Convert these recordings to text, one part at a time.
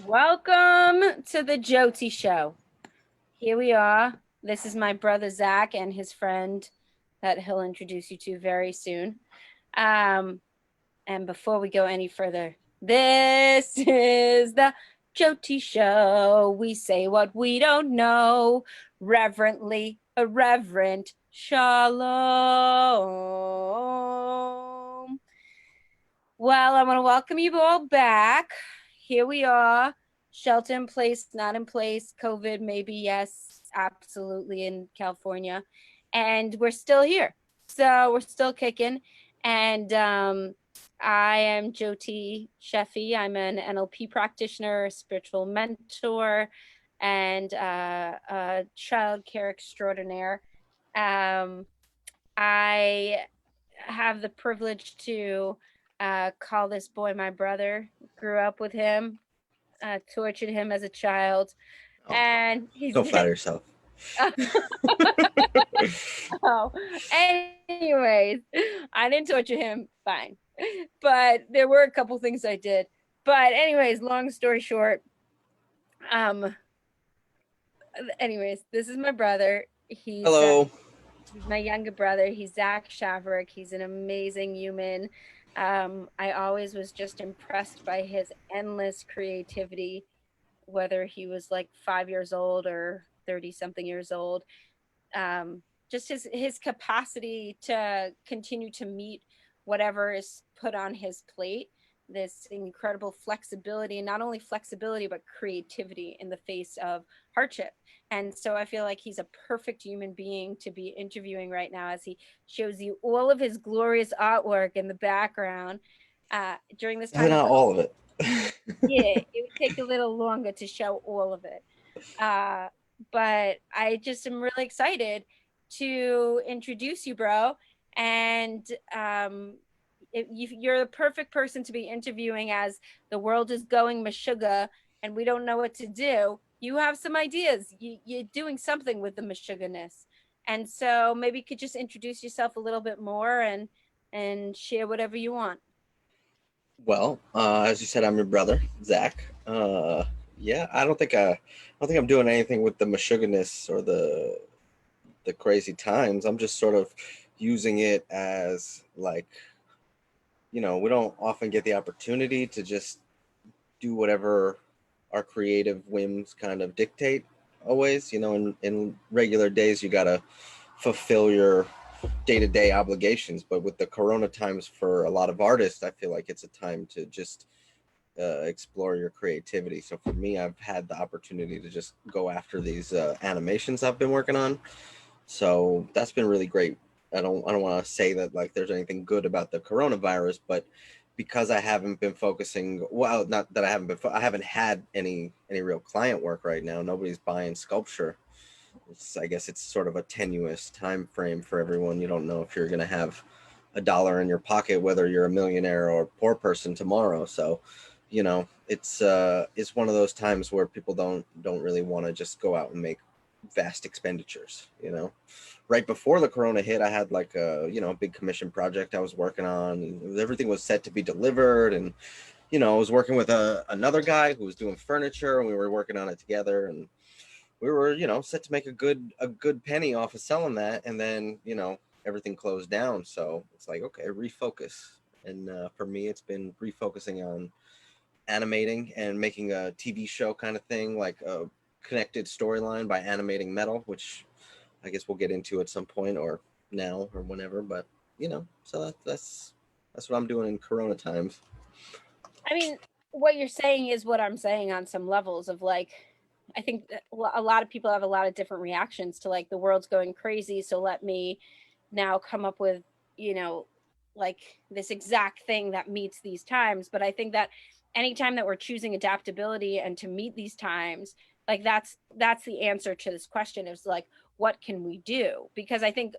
Welcome to the Joti Show. Here we are. This is my brother Zac and his friend that he'll introduce you to very soon. Um, and before we go any further, this is the Joti Show. We say what we don't know, reverently, irreverent. Shalom. Well, I want to welcome you all back. Here we are, shelter in place, not in place, COVID, maybe, yes, absolutely in California. And we're still here. So we're still kicking. And I am Joti Sheffy. I'm an NLP practitioner, spiritual mentor, and a child care extraordinaire. I have the privilege to call this boy my brother. Grew up with him, tortured him as a child, Oh, and he's don't flatter yourself. oh. Anyways, I didn't torture him. Fine, but there were a couple things I did. But anyways, long story short, um, this is my brother. Hello. He's my younger brother. He's Zac Shavrick. He's an amazing human. I always was just impressed by his endless creativity, whether he was like 5 years old or 30 something years old. Just his capacity to continue to meet whatever is put on his plate, this incredible flexibility, and not only flexibility but creativity in the face of hardship. And so I feel like he's a perfect human being to be interviewing right now, as he shows you all of his glorious artwork in the background during this time. Not all of it. Yeah, it would take a little longer to show all of it. Uh, but I just am really excited to introduce you, bro. And you're the perfect person to be interviewing, as the world is going mashuga and we don't know what to do. You have some ideas. You're doing something with the mashuganess. And so maybe you could just introduce yourself a little bit more and share whatever you want. Well, as you said, I'm your brother, Zach. Yeah, I don't think I'm doing anything with the mashuganess or the crazy times. I'm just sort of using it as like, we don't often get the opportunity to just do whatever our creative whims kind of dictate. Always, in regular days, you gotta fulfill your day-to-day obligations, but with the corona times for a lot of artists, I feel like it's a time to just explore your creativity. So for me, I've had the opportunity to just go after these animations I've been working on. So that's been really great. I don't want to say that like there's anything good about the coronavirus, but because I haven't been focusing, well, not that I haven't had any real client work right now. Nobody's buying sculpture. I guess it's sort of a tenuous time frame for everyone. You don't know if you're going to have a dollar in your pocket, whether you're a millionaire or a poor person tomorrow. So, it's one of those times where people don't really want to just go out and make vast expenditures. Right before the corona hit, I had like a big commission project I was working on. Everything was set to be delivered, and I was working with another guy who was doing furniture, and we were working on it together, and we were, set to make a good penny off of selling that, and then, everything closed down. So it's like, okay, refocus. And for me, it's been refocusing on animating and making a TV show kind of thing, like a connected storyline by animating metal, which I guess we'll get into at some point, or now or whenever. But so that's what I'm doing in Corona times. I mean, what you're saying is what I'm saying on some levels of like, I think that a lot of people have a lot of different reactions to like the world's going crazy. So let me now come up with, you know, like this exact thing that meets these times. But I think that anytime that we're choosing adaptability and to meet these times, like that's the answer to this question, is like, what can we do? Because I think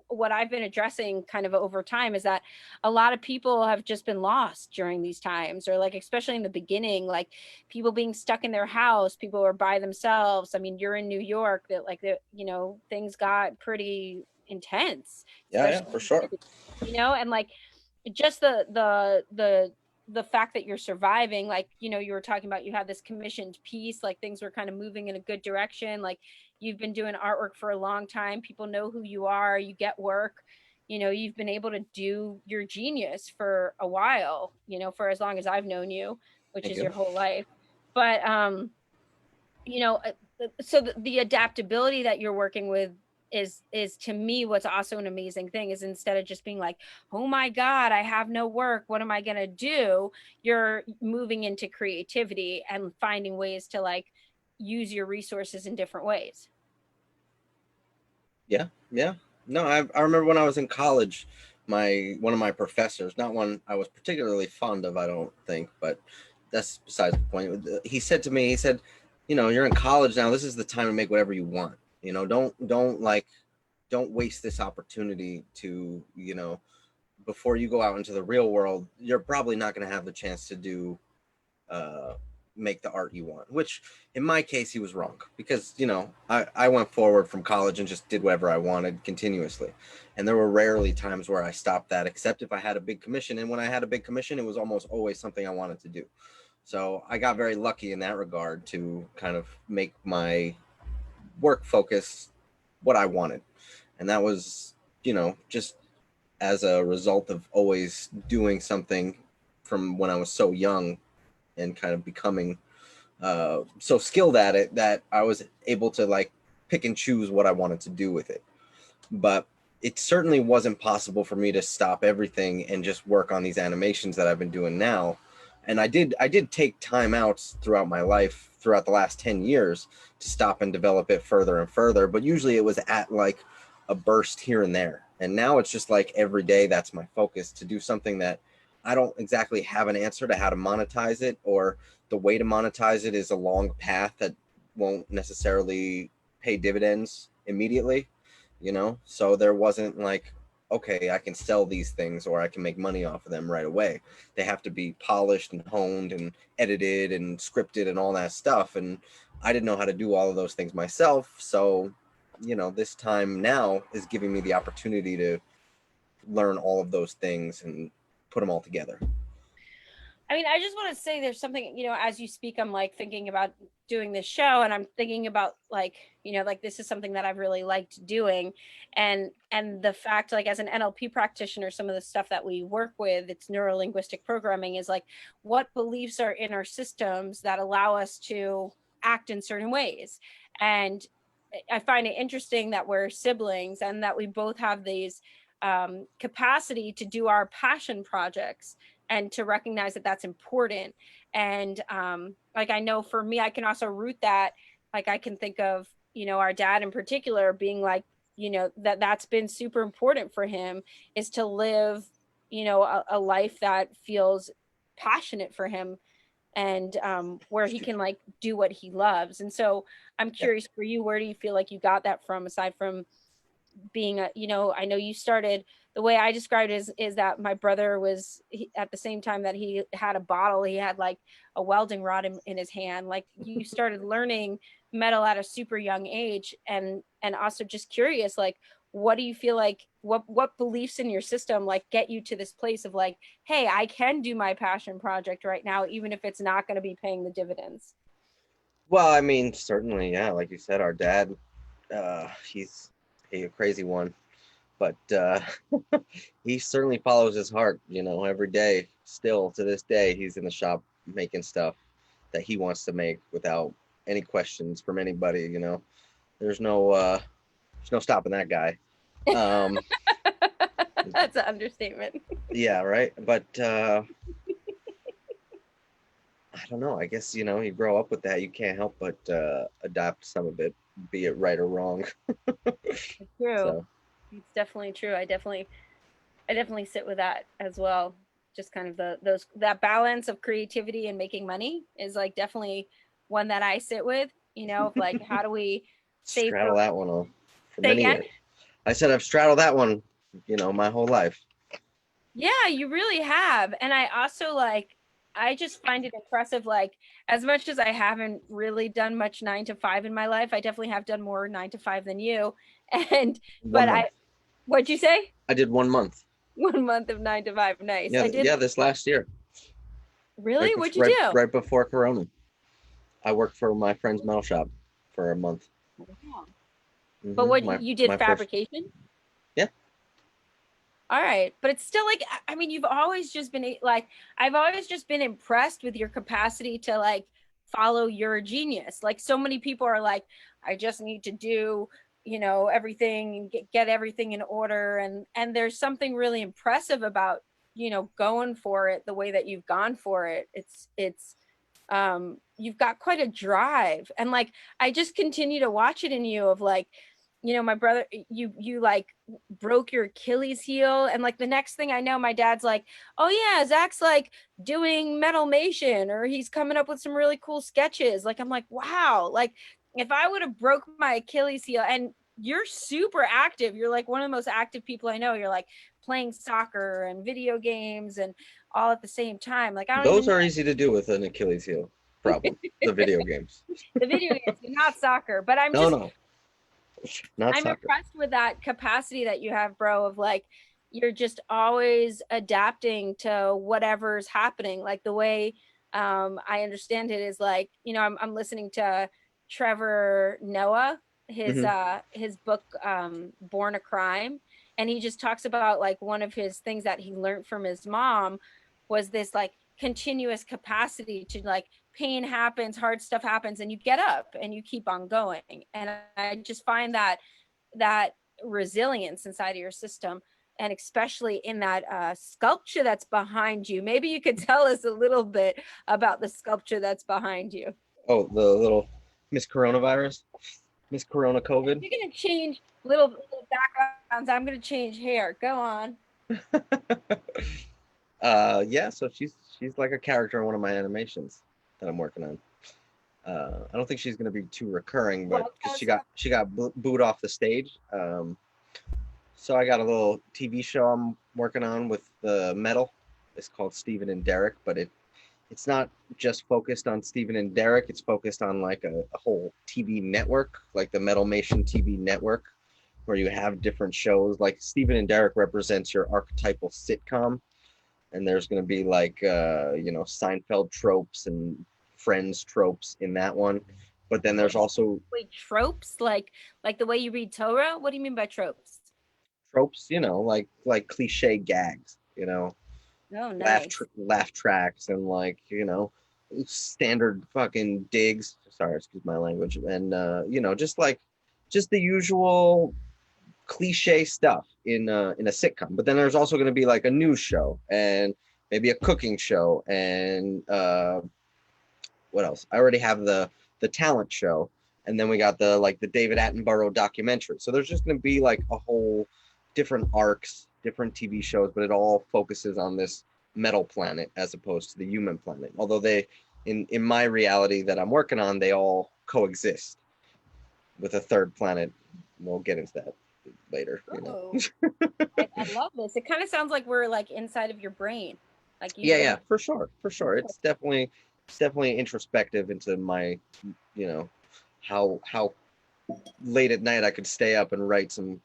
what I've been addressing kind of over time is that a lot of people have just been lost during these times, or like especially in the beginning, like people being stuck in their house, people were by themselves. I mean, you're in New York, that like things got pretty intense, Yeah, especially for sure. and like just the the fact that you're surviving, like, you know, you were talking about, you had this commissioned piece, like things were kind of moving in a good direction, like you've been doing artwork for a long time, people know who you are, you get work, you know, you've been able to do your genius for a while, you know, for as long as I've known you, which Thank is you. your whole life. But you know, so the adaptability that you're working with is to me what's also an amazing thing, is instead of just being like, oh my god, I have no work, what am I going to do, you're moving into creativity and finding ways to like use your resources in different ways. Yeah, yeah. No, I remember when I was in college, my one of my professors, not one I was particularly fond of, I don't think, but that's besides the point. He said to me, he said, you know, you're in college now. This is the time to make whatever you want. You know, don't waste this opportunity to, you know, before you go out into the real world, you're probably not going to have the chance to do uh, make the art you want. Which, in my case, he was wrong because you know I went forward from college and just did whatever I wanted continuously, and there were rarely times where I stopped that, except if I had a big commission. And when I had a big commission, it was almost always something I wanted to do. So I got very lucky in that regard to kind of make my work focus what I wanted, and that was, you know, just as a result of always doing something from when I was so young and kind of becoming so skilled at it that I was able to like pick and choose what I wanted to do with it. But it certainly wasn't possible for me to stop everything and just work on these animations that I've been doing now. And I did take time outs throughout my life, throughout the last 10 years, to stop and develop it further and further. But usually it was at like a burst here and there. And now it's just like every day that's my focus, to do something that I don't exactly have an answer to how to monetize it, or the way to monetize it is a long path that won't necessarily pay dividends immediately, you know? So there wasn't like, okay, I can sell these things or I can make money off of them right away. They have to be polished and honed and edited and scripted and all that stuff. And I didn't know how to do all of those things myself. So, you know, this time now is giving me the opportunity to learn all of those things and put them all together. I mean, I just want to say there's something, you know, as you speak, I'm like thinking about doing this show, and I'm thinking about like, you know, like this is something that I've really liked doing. And the fact, like as an NLP practitioner, some of the stuff that we work with, it's neuro linguistic programming, is like what beliefs are in our systems that allow us to act in certain ways. And I find it interesting that we're siblings and that we both have these capacity to do our passion projects and to recognize that that's important. And like I know for me, I can also root that, like I can think of, you know, our dad in particular being like, you know, that that's been super important for him, is to live, you know, a life that feels passionate for him, and where he can like do what he loves. And so I'm Yeah. curious for you, where do you feel like you got that from, aside from being a, you know, I know you started, the way I described it is that my brother was at the same time that he had a bottle, he had like a welding rod in his hand. Like you started learning metal at a super young age, and also just curious, like what do you feel like, what beliefs in your system like get you to this place of like, hey, I can do my passion project right now even if it's not going to be paying the dividends. Well, I mean, certainly, yeah. Like you said, our dad, he's a crazy one, but he certainly follows his heart. You know, every day, still to this day, he's in the shop making stuff that he wants to make without any questions from anybody. You know, there's no stopping that guy. Um, That's an understatement. yeah, right. But I don't know. I guess, you know, you grow up with that. You can't help but adopt some of it, be it right or wrong. True. So It's definitely true. I definitely sit with that as well. Just kind of those that balance of creativity and making money is like definitely one that I sit with, you know, of like how do we save straddle for, that one for say many again? years. I said I've straddled that one, you know, my whole life. Yeah, you really have. And I also like, I just find it impressive, like as much as I haven't really done much 9 to 5 in my life, I definitely have done more 9 to 5 than you. And One but month. what'd you say? I did 1 month. 1 month of 9 to 5. Nice. Yeah, I did. yeah, this last year. Really? What'd you right do? right before Corona. I worked for my friend's metal shop for a month. Wow. But Hmm what My you did my first. fabrication? Yeah. All right, but it's still like I mean, you've always just been like I've always just been impressed with your capacity to like follow your genius. Like so many people are like, I just need to do, everything and get everything in order, and there's something really impressive about, going for it the way that you've gone for it. It's you've got quite a drive, and like I just continue to watch it in you of like, my brother, you like broke your Achilles heel, and like the next thing I know, my dad's like, oh yeah, Zach's like doing metalmation, or he's coming up with some really cool sketches. Like I'm like, wow, like if I would have broke my Achilles heel, and you're super active, you're like one of the most active people I know, you're like playing soccer and video games and all at the same time. Like I don't Those even are easy to do with an Achilles heel problem. The video games. the video games, not soccer, but No, no, not I'm soccer. impressed with that capacity that you have, bro, of like you're just always adapting to whatever's happening. Like the way I understand it is like, I'm listening to Trevor Noah, Hmm his book Born a Crime, and he just talks about like one of his things that he learned from his mom was this like continuous capacity to like pain happens, hard stuff happens, and you get up and you keep on going. And I just find that resilience inside of your system, and especially in that sculpture that's behind you. Maybe you could tell us a little bit about the sculpture that's behind you. Oh, the little Miss Coronavirus, Miss Corona COVID. You're gonna change little backgrounds. I'm gonna change hair. Go on. Yeah, so she's like a character in one of my animations that I'm working on. I don't think she's going to be too recurring, but Well, tell because us she got booed off the stage. So I got a little TV show I'm working on with the metal. It's called Stephen and Derek, but it's not just focused on Stephen and Derek. It's focused on like a whole TV network, like the Metalmation TV network, where you have different shows. Like Stephen and Derek represents your archetypal sitcom, and there's going to be like Seinfeld tropes and Friends tropes in that one. But then there's also wait, tropes like the way you read Torah. What do you mean by tropes? tropes, like cliche gags, Oh, nice. laugh tracks and like standard fucking digs. Sorry, excuse my language. And just the usual cliche stuff in a sitcom. But then there's also going to be like a news show and maybe a cooking show and what else? I already have the talent show, and then we got the David Attenborough documentary. So there's just going to be like a whole different arcs, different TV shows, but it all focuses on this metal planet as opposed to the human planet. Although they, in my reality that I'm working on, they all coexist with a third planet. We'll get into that later. Oh, I love this. It kind of sounds like we're like inside of your brain. Like you Yeah, just yeah, for sure. It's definitely introspective into my, you know, how late at night I could stay up and write some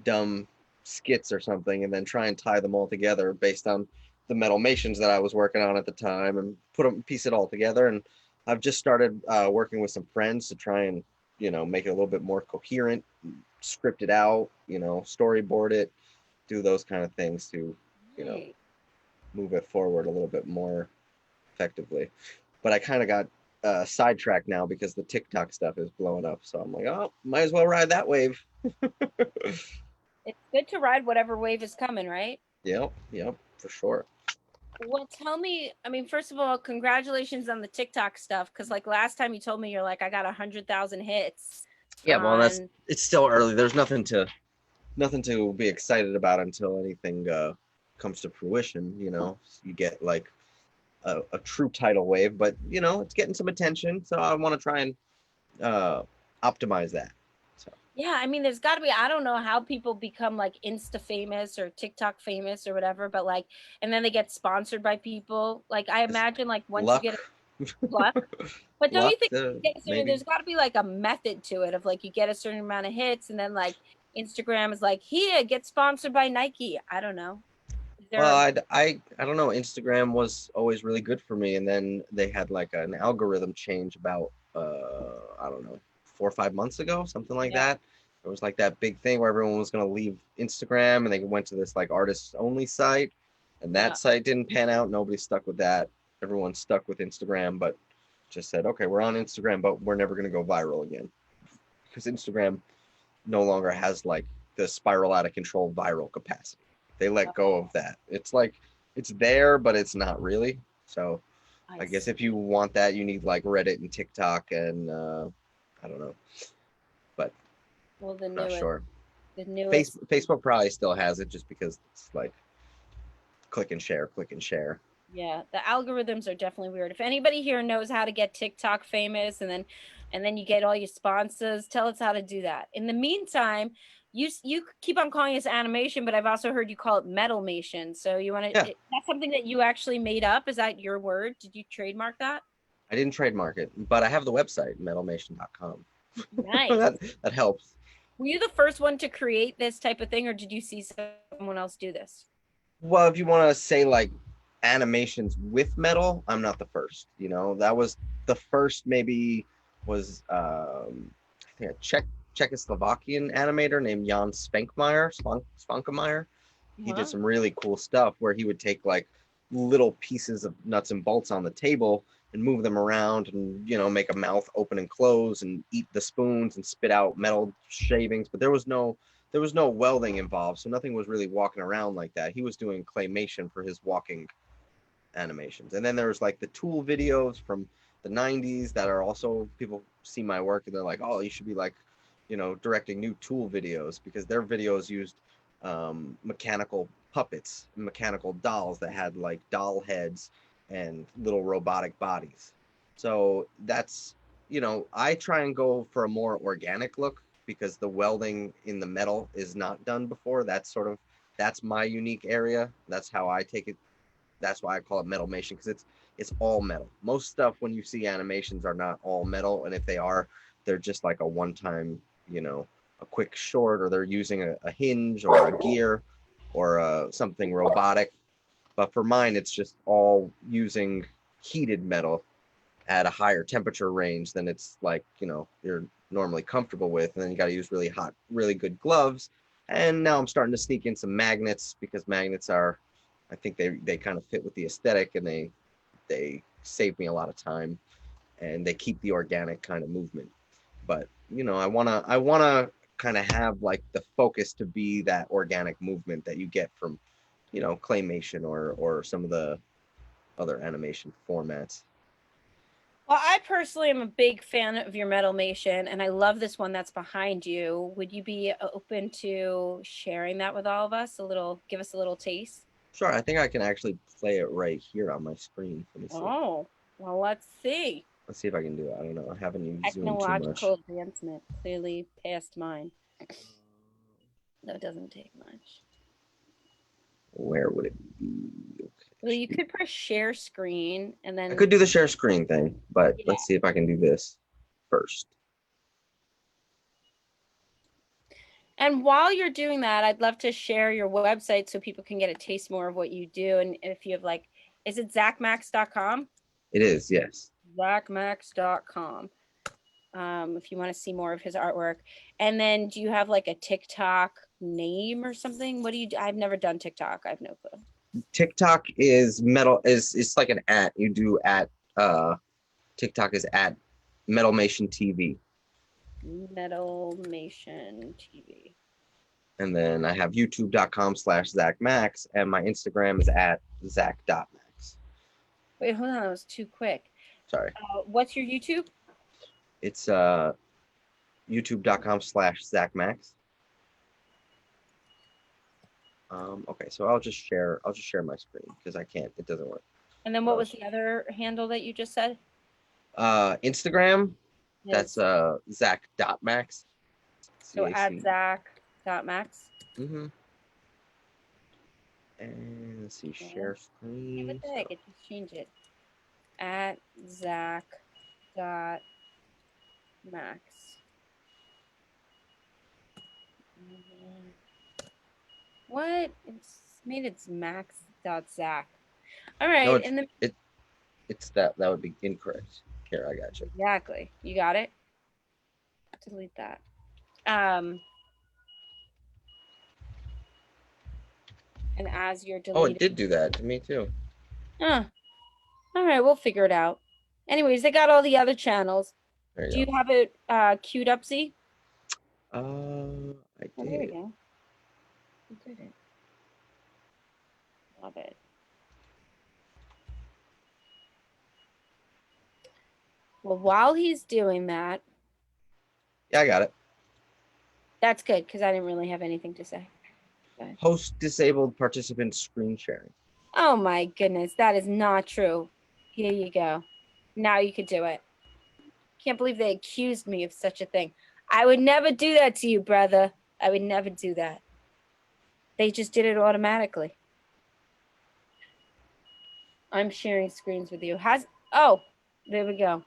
dumb skits or something, and then try and tie them all together based on the metalmations that I was working on at the time, and piece it all together. And I've just started working with some friends to try and make it a little bit more coherent, script it out, storyboard it, do those kind of things to you know right. move it forward a little bit more effectively. But I kind of got sidetracked now because the TikTok stuff is blowing up. So I'm like, oh, might as well ride that wave. It's good to ride whatever wave is coming, right? Yep, yep, for sure. Well, tell me, I mean, first of all, congratulations on the TikTok stuff. Cause like last time you told me you're like, I got 100,000 hits Yeah, well, on. it's still early. There's nothing to be excited about until anything comes to fruition. You get like a true tidal wave, but it's getting some attention. So I want to try and uh, optimize that. So. Yeah, I mean, there's got to be, I don't know how people become like Insta famous or TikTok famous or whatever, but like, and then they get sponsored by people. Like, I It's imagine like once you luck, get luck, but don't you luck, think you get a certain, maybe. there's got to be like a method to it of like you get a certain amount of hits and then like Instagram is like, here, get sponsored by Nike. I don't know. Well, There, I don't know. Instagram was always really good for me, and then they had like an algorithm change about I don't know 4 or 5 months ago, something like yeah, that. It was like that big thing where everyone was going to leave Instagram, and they went to this like artists only site, and that yeah. site didn't pan out. Nobody stuck with that. Everyone stuck with Instagram, but just said, okay, we're on Instagram, but we're never going to go viral again because Instagram no longer has like the spiral out of control viral capacity. They let go of that. It's like it's there, but it's not really. So I I guess if see. you want that, you need like Reddit and TikTok and I don't know, but Well, not sure. the newest. Facebook probably still has it just because it's like click and share, click and share. Yeah, the algorithms are definitely weird. If anybody here knows how to get TikTok famous and then you get all your sponsors, tell us how to do that. In the meantime, you keep on calling this animation, but I've also heard you call it metalmation. So you want to Yeah, that's something that you actually made up? Is that your word? Did you trademark that? I didn't trademark it, but I have the website metalmation.com. Nice. That helps. Were you the first one to create this type of thing, or did you see someone else do this? Well, if you want to say like animations with metal, I'm not the first. You know, that was the first. Maybe was I think a Czechoslovakian animator named Jan Svankemeyer. He did Huh? some really cool stuff where he would take like little pieces of nuts and bolts on the table and move them around and make a mouth open and close and eat the spoons and spit out metal shavings. But there was no welding involved, so nothing was really walking around like that. He was doing claymation for his walking animations. And then there was like the Tool videos from the 90s that are also, people see my work and they're like, oh, you should be like, directing new Tool videos, because their videos used mechanical puppets, mechanical dolls that had like doll heads and little robotic bodies. So I try and go for a more organic look because the welding in the metal is not done before. That's my unique area. That's how I take it. That's why I call it metalmation, because it's all metal. Most stuff when you see animations are not all metal, and if they are, they're just like a one time, a quick short, or they're using a hinge or a gear or something robotic. But for mine, it's just all using heated metal at a higher temperature range than it's like you're normally comfortable with, and then you got to use really hot, really good gloves. And now I'm starting to sneak in some magnets, because magnets are, I think they kind of fit with the aesthetic, and they save me a lot of time, and they keep the organic kind of movement. But I wanna kind of have like the focus to be that organic movement that you get from claymation or some of the other animation formats. Well, I personally am a big fan of your metalmation, and I love this one that's behind you. Would you be open to sharing that with all of us? Give us a little taste. Sure, I think I can actually play it right here on my screen. Let me see. Oh, well, let's see. Let's see if I can do it. I don't know. I haven't used Zoom too much. Technological advancement clearly past mine. That doesn't take much. Where would it be? Well, you could press share screen and I then, could do the share screen thing, but yeah. let's see if I can do this first. And while you're doing that, I'd love to share your website so people can get a taste more of what you do. And if you have like, is it zacmax.com? It is, yes. Zacmax.com. If you want to see more of his artwork. And then do you have like a TikTok name or something? What do you do? I've never done TikTok. I have no clue. TikTok is metal is it's like an at. You do at TikTok is at Metalmation TV. Metalmation TV. And then I have youtube.com/Zac Max, and my Instagram is at Zac.Max. Wait, hold on. That was too quick. Sorry. What's your YouTube? It's youtube.com/Zac Max. Okay, so I'll just share my screen because it doesn't work. And then what was the other handle that you just said? Instagram, that's Is Zac.Max. so at CAC. Zac.max. Mm-hmm. And let's see, Yeah. share Yeah, what screen. the heck? It just changed it. At Zac.max. What? Maybe it's max.zac. All No, right, and then it's that would be incorrect. Here, I got you. exactly. You got it. Delete that. Um, and as you're Oh, it deleting, did do that to me too. huh. All right, we'll figure it out. Anyways, they got all the other channels. There Do you you have it queued up, Z? go. I Oh, there we did. go. You did it. Love it. Well, while he's doing that, Yeah, I got it. that's good because I didn't really have anything to say. Host disabled participant screen sharing. Oh my goodness, that is not true. Here you go. Now you could do it. Can't believe they accused me of such a thing. I would never do that to you, brother. I would never do that. They just did it automatically. I'm sharing screens with you. There we go.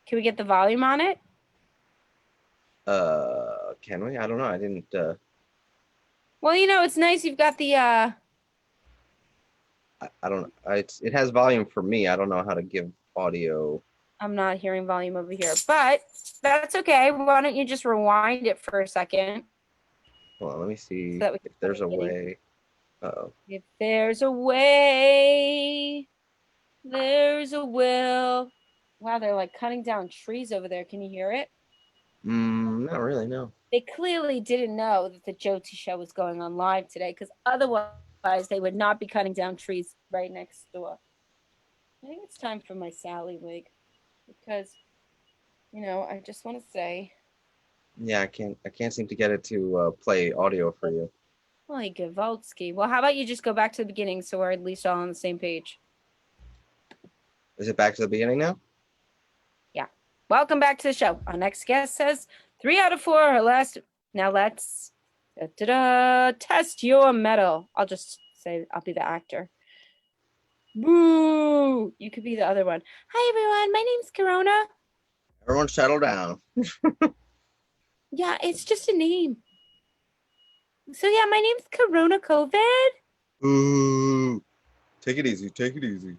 Can we get the volume on it? Can we? I don't know. I didn't. Well, it's nice you've got the I don't. It has volume for me. I don't know how to give audio. I'm not hearing volume over here, but that's okay. Why don't you just rewind it for a second? Hold on. Let me see So that we if there's a way. If there's a way, there's a will. Wow, they're like cutting down trees over there. Can you hear it? Not really. No. They clearly didn't know that the Joti Show was going on live today, because otherwise they would not be cutting down trees right next door. I think it's time for my Sally wig, because I just want to say, Yeah, I can't seem to get it to play audio for you. holy Gavolsky. Well, how about you just go back to the beginning so we're at least all on the same page? Is it back to the beginning now? Yeah. Welcome back to the show. Our next guest says 3 out of 4 are last. Now let's test your metal. I'll just say I'll be the actor. Boo! You could be the other one. Hi everyone, my name's Corona. Everyone, settle down. Yeah, it's just a name. So yeah, my name's Corona COVID. Ooh, take it easy. Take it easy.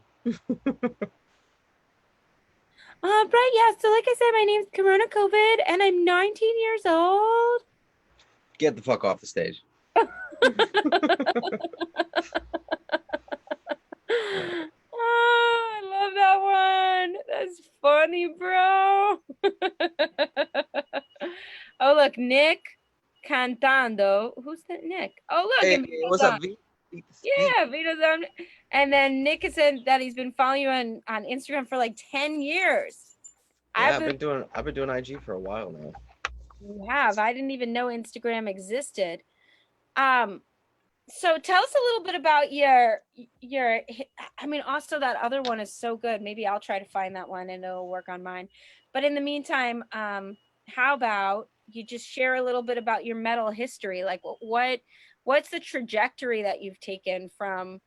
Right, yeah. So like I said, my name's Corona COVID, and I'm 19 years old. Get the fuck off the stage. Oh, I love that one. That's funny, bro. Oh, look, Nick cantando. Who's that Nick? Oh, look, Hey, and Vito's what's on. up, V? Yeah, Vito's on. And then Nick has said that he's been following you on Instagram for like 10 years. Yeah, I've been doing IG for a while now. You have. I didn't even know Instagram existed. So tell us a little bit about your I mean, also that other one is so good. Maybe I'll try to find that one and it'll work on mine. But in the meantime, how about you just share a little bit about your metal history? Like what's the trajectory that you've taken from,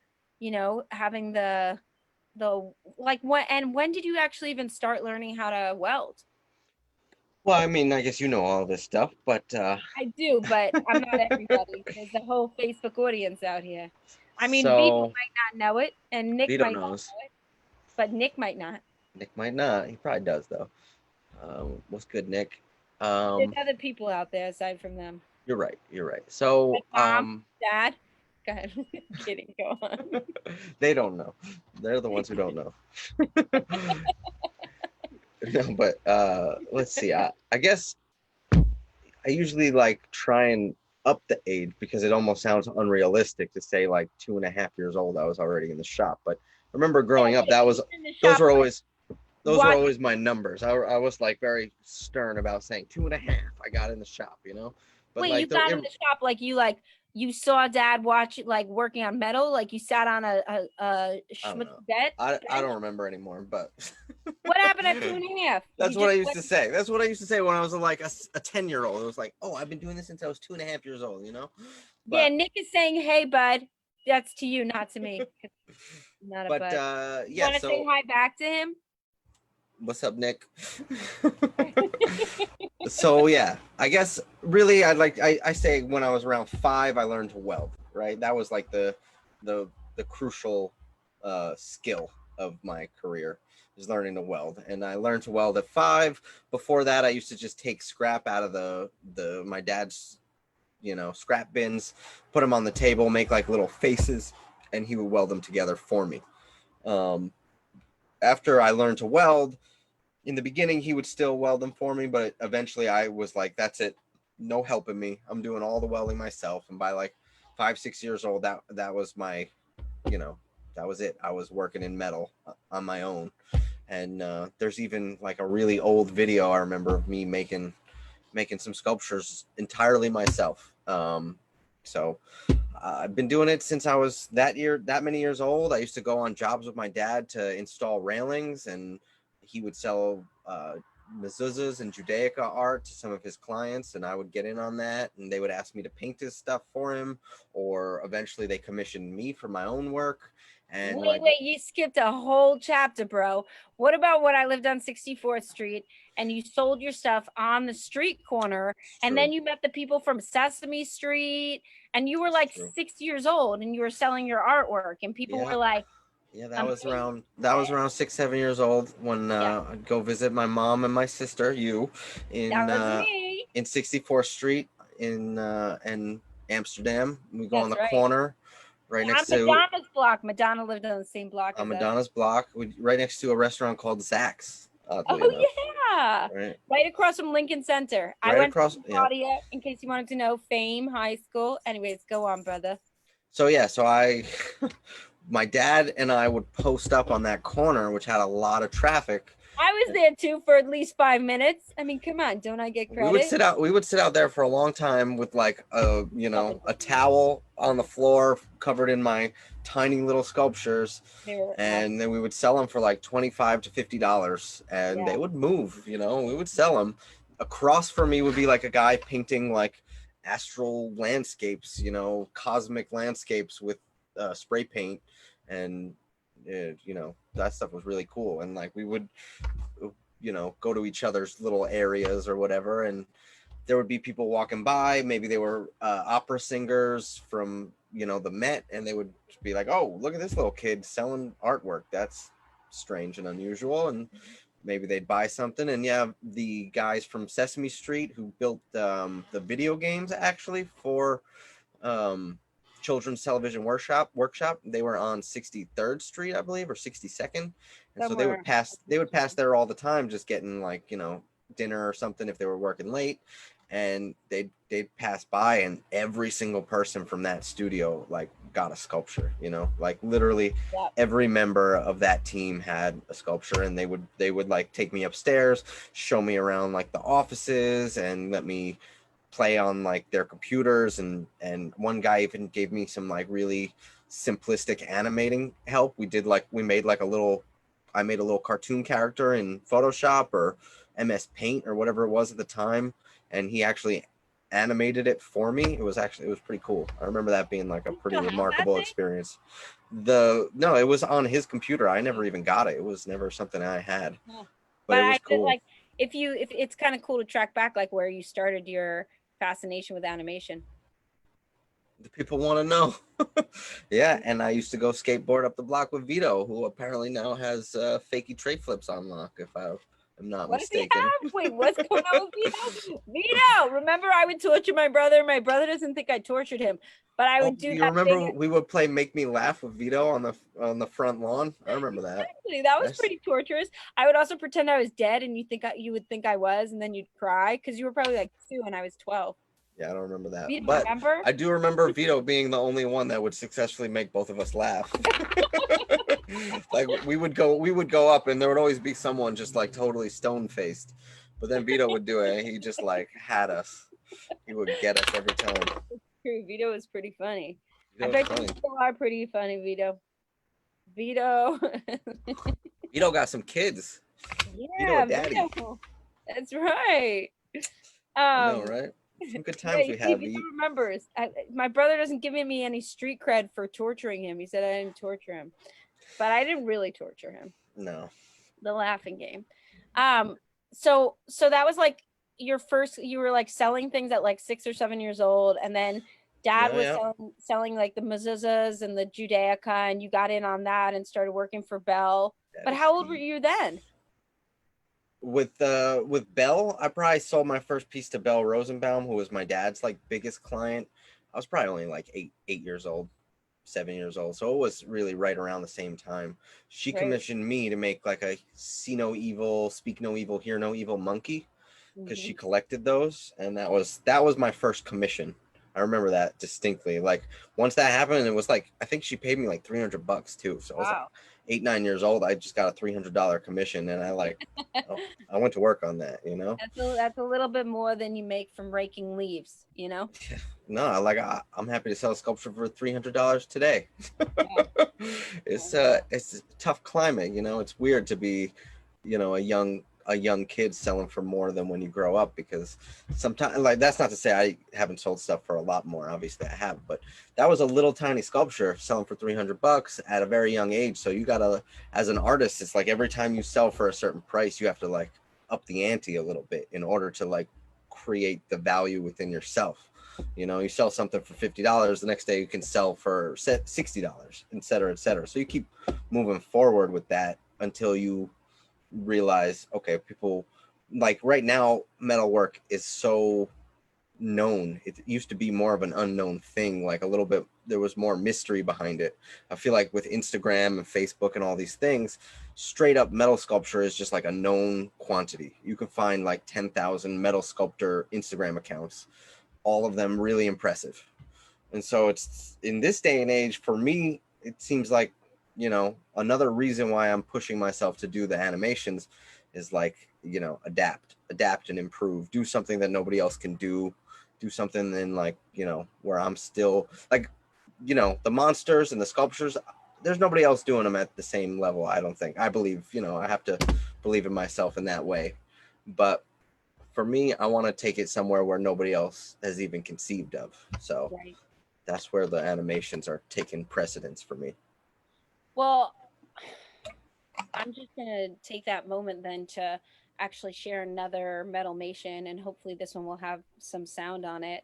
having the like when did you actually even start learning how to weld? Well, I mean, I guess you know all this stuff, but I do, but I'm not everybody. There's a whole Facebook audience out here. I mean, Vito so might not know it, and Nick Vito might not knows. know it, but Nick might not. Nick might not. He probably does though. What's good, Nick? There's other people out there aside from them. You're right. You're right. So, Like mom, dad. Go ahead. Kidding. Go on. they don't know. They're the ones who don't know. No, but let's see. I guess I usually like try and up the age because it almost sounds unrealistic to say like 2.5 years old I was already in the shop. But I remember growing up, In the shop, those what? were always my numbers. I was like very stern about saying 2.5. I got in the shop, But Wait, you like got in the shop you saw dad watch like working on metal, like you sat on a I don't know. bed. I don't remember anymore, but What happened at 2.5? that's what I used to say. That's what I used to say when I was like a 10-year-old. It was like, oh, I've been doing this since I was 2.5 years old, But, yeah, Nick is saying, "Hey, bud." That's to you, not to me. Not a bud. yeah. Want to say hi back to him? What's up, Nick? So yeah, I guess really I say when I was around 5, I learned to weld. Right, that was like the crucial skill of my career, is learning to weld, and I learned to weld at 5. Before that, I used to just take scrap out of the my dad's scrap bins, put them on the table, make like little faces, and he would weld them together for me. Um, After I learned to weld, in the beginning he would still weld them for me, but eventually I was like, that's it, no helping me, I'm doing all the welding myself. And by like 5-6 years old, that was my, that was it. I was working in metal on my own. And there's even like a really old video I remember of me making some sculptures entirely myself. So I've been doing it since I was that many years old. I used to go on jobs with my dad to install railings, and he would sell mezuzahs and Judaica art to some of his clients, and I would get in on that, and they would ask me to paint his stuff for him, or eventually they commissioned me for my own work. And wait, you skipped a whole chapter, bro. What about when I lived on 64th Street and you sold your stuff on the street corner, and then you met the people from Sesame Street, and you were like 6 years old and you were selling your artwork, and people were like, yeah, that was around 6-7 years old when I'd go visit my mom and my sister, in 64th Street in Amsterdam. We go on the corner right next to Madonna's block. Madonna lived on the same block as Madonna's block, right next to a restaurant called Zac's. Oh yeah, right across from Lincoln Center. I went to Claudia, in case you wanted to know, Fame High School. Anyways, go on, brother. So yeah, my dad and I would post up on that corner, which had a lot of traffic. I was there too for at least 5 minutes. I mean, come on, don't I get credit? We would sit out there for a long time with like a towel on the floor covered in my tiny little sculptures, and then we would sell them for like $25 to $50, and they would move. We would sell them. Across from me would be like a guy painting like astral landscapes, cosmic landscapes with spray paint, and that stuff was really cool. And like we would go to each other's little areas or whatever, and there would be people walking by. Maybe they were opera singers from the Met, and they would be like, oh, look at this little kid selling artwork, that's strange and unusual. And maybe they'd buy something. And the guys from Sesame Street who built the video games actually for Children's Television Workshop, they were on 63rd Street, I believe, or 62nd. And so they would pass there all the time, just getting like dinner or something if they were working late, and they'd pass by, and every single person from that studio like got a sculpture, like literally every member of that team had a sculpture. And they would like take me upstairs, show me around like the offices, and let me play on like their computers. And one guy even gave me some like really simplistic animating help. I made a little cartoon character in Photoshop or MS Paint or whatever it was at the time, and he actually animated it for me. It was pretty cool. I remember that being like a pretty remarkable experience. No, it was on his computer. I never even got it. It was never something I had. But it was cool. Like if it's kind of cool to track back like where you started your fascination with animation. The people want to know. Yeah, and I used to go skateboard up the block with Vito, who apparently now has fakey tray flips on lock, if I'm not mistaken. Wait, what's going on with Vito? Vito, remember I would torture my brother? My brother doesn't think I tortured him, but I would do that. You remember we would play Make Me Laugh with Vito on the front lawn? I remember that. Exactly. That was pretty torturous. I would also pretend I was dead, and you would think I was, and then you'd cry because you were probably like 2 and I was 12. Yeah, I don't remember that. Vito, but remember? I do remember Vito being the only one that would successfully make both of us laugh. Like we would go up, and there would always be someone just like totally stone-faced. But then Vito would do it. He just like had us. He would get us every time. It's true. Vito was pretty funny. I bet you still are pretty funny, Vito. Vito got some kids. Yeah, Vito. That's right. I know, right? Some good times we had. Vito remembers. My brother doesn't give me any street cred for torturing him. He said I didn't torture him, but I didn't really torture him. No. The laughing game. Um, so that was like your first, you were like selling things at like 6 or 7 years old, and then dad Yeah, was yeah, selling like the mezuzahs and the Judaica, and you got in on that and started working for Bell. that But is how old were the you then? with Bell. I probably sold my first piece to Bell Rosenbaum, who was my dad's like biggest client. I was probably only like 8 years old, 7 years old. So it was really right around the same time. She Right. commissioned me to make like a see no evil, speak no evil, hear no evil monkey, because Hmm. she collected those, and that was my first commission. I remember that distinctly. Like once that happened, it was like I think she paid me like $300 too. So I was like Wow. 8, 9 years old. I just got a $300 commission, and oh, I went to work on that. You know, That's a little bit more than you make from raking leaves, you know? no, like I'm happy to sell a sculpture for $300 today. Yeah. it's Yeah. it's a tough climate. You know, it's weird to be, a young kid selling for more than when you grow up, because sometimes, like, that's not to say I haven't sold stuff for a lot more. Obviously I have, but that was a little tiny sculpture selling for $300 at a very young age. So you gotta, as an artist, it's like every time you sell for a certain price, you have to like up the ante a little bit in order to like create the value within yourself. You sell something for $50, the next day you can sell for $60, et cetera, et cetera. So you keep moving forward with that until you realize, okay, people, like, right now metalwork is so known. It used to be more of an unknown thing, like a little bit, there was more mystery behind it. I feel like with Instagram and Facebook and all these things, straight up metal sculpture is just like a known quantity. You can find like 10,000 metal sculptor Instagram accounts, all of them really impressive. And so it's in this day and age, for me, it seems like, another reason why I'm pushing myself to do the animations is like, adapt and improve, do something that nobody else can do something in, like, where I'm still like, the monsters and the sculptures, there's nobody else doing them at the same level. I don't think. I believe, I have to believe in myself in that way. But for me, I want to take it somewhere where nobody else has even conceived of. So Right. that's where the animations are taking precedence for me. Well, I'm just gonna take that moment then to actually share another metalmation, and hopefully this one will have some sound on it.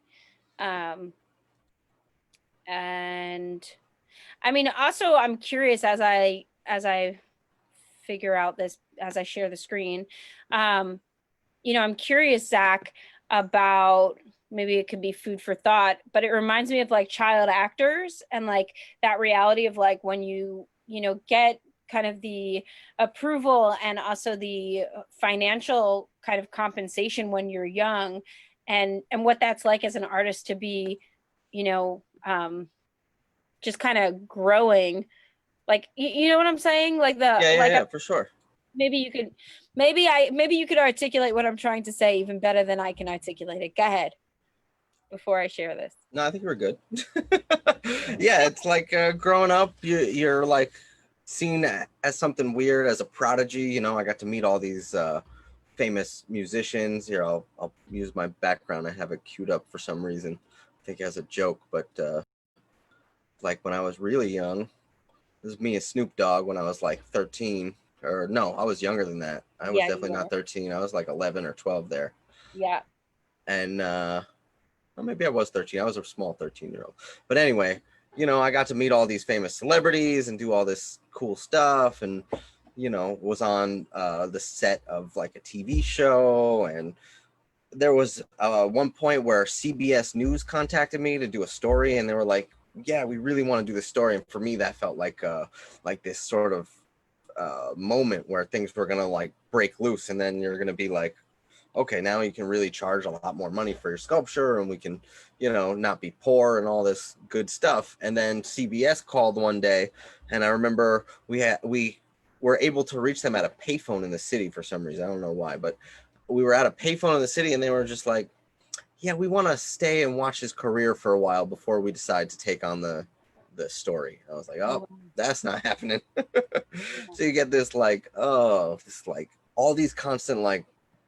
Um, and I mean, also I'm curious as I figure out this as I share the screen. Um, I'm curious, Zach, about maybe it could be food for thought, but it reminds me of like child actors and like that reality of like when get kind of the approval and also the financial kind of compensation when you're young, and what that's like as an artist to be, you know, just kind of growing. Like you know what I'm saying? Like the Yeah, yeah, like yeah, for sure. maybe you could maybe you could articulate what I'm trying to say even better than I can articulate it. Go ahead before I share this. No, I think you were good. Yeah, it's like growing up, you're like seen as something weird, as a prodigy. I got to meet all these famous musicians. Here, I'll use my background. I have it queued up for some reason. I think as a joke, but like when I was really young, this is me and Snoop Dogg when I was like 13. Or no, I was younger than that. I was Yeah, you definitely were. not 13. I was like 11 or 12 there. Yeah. And well, maybe I was 13. I was a small 13-year-old. But anyway, I got to meet all these famous celebrities and do all this cool stuff, and was on the set of like a TV show. And there was one point where CBS News contacted me to do a story, and they were like, yeah, we really want to do this story. And for me, that felt like this sort of moment where things were gonna like break loose, and then you're gonna be like, okay, now you can really charge a lot more money for your sculpture, and we can, not be poor and all this good stuff. And then CBS called one day, and I remember we were able to reach them at a payphone in the city for some reason. I don't know why, but we were at a payphone in the city, and they were just like, yeah, we want to stay and watch his career for a while before we decide to take on the story. I was like, Oh, oh, wow. that's not happening. Yeah. So you get this like, oh, this like all these constant like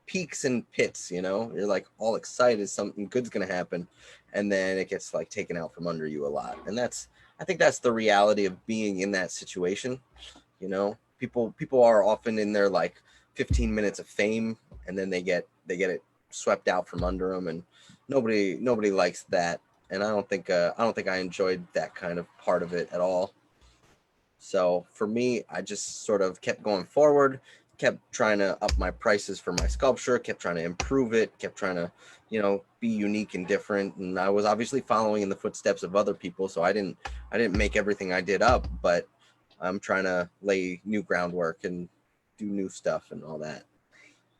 peaks and pits. You're like all excited something good's gonna happen, and then it gets like taken out from under you a lot. And I think that's the reality of being in that situation. People are often in their like 15 minutes of fame, and then they get it swept out from under them, and nobody likes that. And I don't think I enjoyed that kind of part of it at all. So for me, I just sort of kept going forward, kept trying to up my prices for my sculpture, kept trying to improve it, kept trying to, be unique and different. And I was obviously following in the footsteps of other people, so I didn't make everything I did up, but I'm trying to lay new groundwork and do new stuff and all that.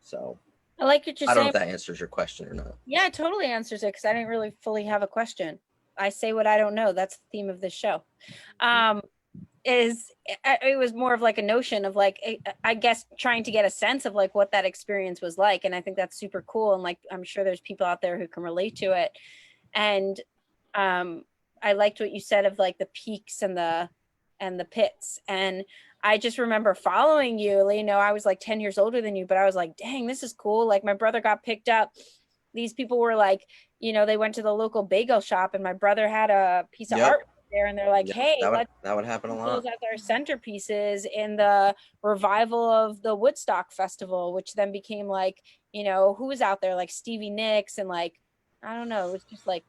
So I like what you're I don't know saying. if that answers your question or not. Yeah, it totally answers it because I didn't really fully have a question. I say what I don't know. That's the theme of this show. It was more of like a notion of like, I guess, trying to get a sense of like what that experience was like. And I think that's super cool. And like, I'm sure there's people out there who can relate to it. And I liked what you said of like the peaks and the pits. And I just remember following you. I was like 10 years older than you, but I was like, dang, this is cool. Like my brother got picked up. These people were like, they went to the local bagel shop, and my brother had a piece of art there, and they're like, hey, that would happen a lot. Those as our centerpieces in the revival of the Woodstock Festival, which then became like, who was out there, like Stevie Nicks, and like, I don't know, it was just like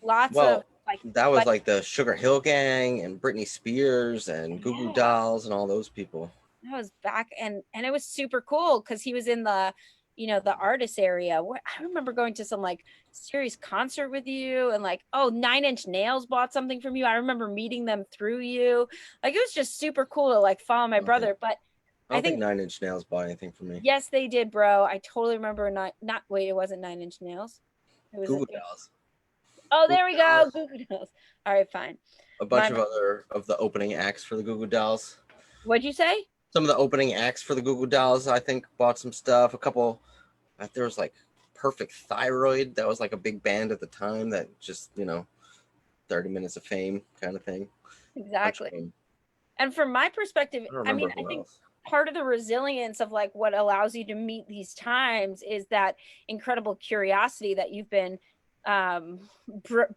lots of like, that was like the Sugar Hill Gang and Britney Spears and Goo Goo Dolls and all those people. That was back, and it was super cool because he was in the the artist area. I remember going to some like serious concert with you, and like, oh, 9 Inch Nails bought something from you. I remember meeting them through you. Like, it was just super cool to like follow my brother. But I don't think 9 Inch Nails bought anything from me. Yes, they did, bro. I totally remember. Wait, it wasn't 9 Inch Nails. It was Goo Goo Dolls. Oh, there we go. Goo Goo Dolls. All right, fine. A bunch of other of the opening acts for the Goo Goo Dolls. What'd you say? Some of the opening acts for the Goo Goo Dolls, I think, bought some stuff. A couple, there was like Perfect Thyroid. That was like a big band at the time that just, 30 minutes of fame kind of thing. Exactly. And from my perspective, I think part of the resilience of like what allows you to meet these times is that incredible curiosity that you've been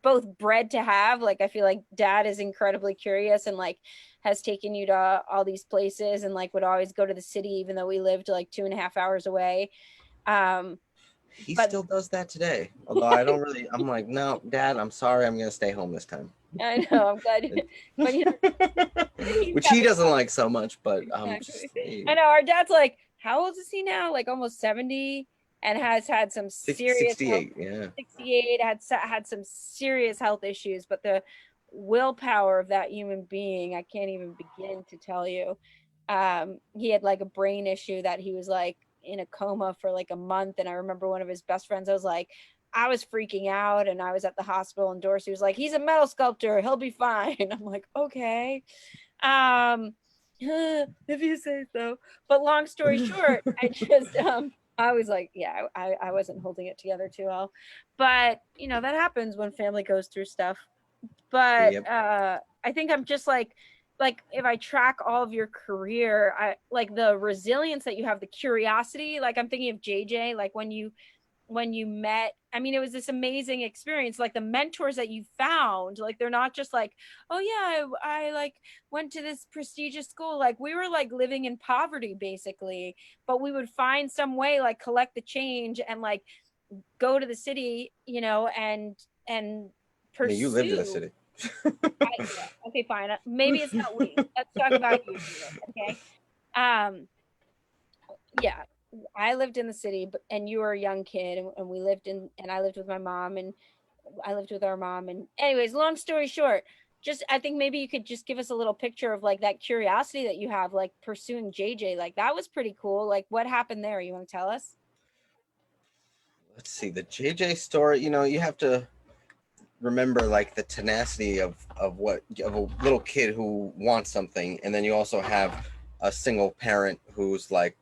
both bred to have. Like, I feel like Dad is incredibly curious and like has taken you to all these places, and like would always go to the city even though we lived like 2.5 hours away. He still does that today, although I don't really. I'm like, no, Dad, I'm sorry, I'm gonna stay home this time. I know, I'm glad. But which he doesn't like so much, but I know our dad's like, how old is he now? Like almost 70, and has had some serious 68 health, 68, had some serious health issues, but the willpower of that human being, I can't even begin to tell you. He had like a brain issue that he was like in a coma for like a month, and I remember one of his best friends, I was freaking out, and I was at the hospital, and Dorsey was like, he's a metal sculptor, he'll be fine. I'm like, okay, if you say so. But long story short, I was like, yeah, I wasn't holding it together too well. But that happens when family goes through stuff. But I think I'm just like if I track all of your career, I like the resilience that you have, the curiosity. Like, I'm thinking of JJ, like when you met, I mean, it was this amazing experience. Like the mentors that you found, like they're not just like, oh yeah, I like went to this prestigious school. Like we were like living in poverty basically, but we would find some way, like collect the change and like go to the city, and pursue. You lived in the city. Okay, fine. Maybe it's not we. Let's talk about you. Okay. Yeah, I lived in the city, and you were a young kid, and I lived with my mom, and I lived with our mom. And anyways, long story short, I think maybe you could just give us a little picture of like that curiosity that you have, like pursuing JJ. Like that was pretty cool. Like what happened there? You want to tell us? Let's see, the JJ story, you have to remember like the tenacity of a little kid who wants something, and then you also have a single parent who's like